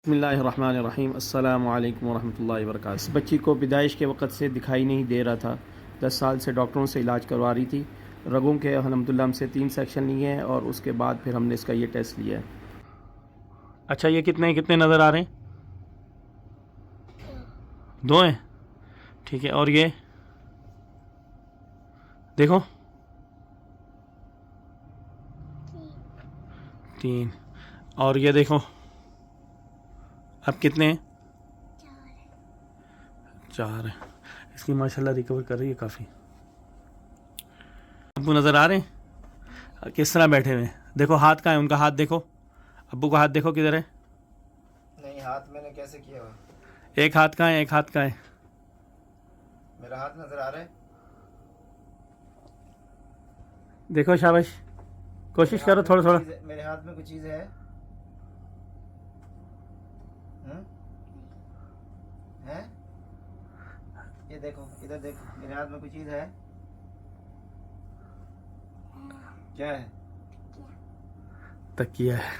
बिस्मिल्लाहिर्रहमानिर्रहीम अस्सलामु अलैकुम वरहमतुल्लाहि वबरकातुहू। इस बच्ची को पैदाइश के वक़्त से दिखाई नहीं दे रहा था। 10 साल से डॉक्टरों से इलाज करवा रही थी। रगों के अल्हम्दुलिल्लाह हमसे 3 सेक्शन लिए हैं और उसके बाद फिर हमने इसका ये टेस्ट लिया है। अच्छा, ये कितने कितने नज़र आ रहे हैं? 2 हैं, ठीक है। और ये देखो 3। और ये देखो अब कितने हैं? 4 हैं। इसकी माशाल्लाह रिकवर कर रही है काफ़ी। अब्बू नज़र आ रहे हैं किस तरह बैठे हुए हैं? देखो हाथ कहाँ है उनका, हाथ देखो। अब्बू का हाथ देखो किधर है? नहीं, हाथ मैंने कैसे किया हुआ? एक हाथ कहाँ है, एक हाथ कहाँ है? मेरा हाथ नजर आ रहा है? देखो शाबाश, कोशिश करो थोड़ा थोड़ा। मेरे हाथ में कुछ चीज है? है? ये देखो, इधर देखो, मेरे हाथ में कुछ चीज है? क्या है? तकिया है।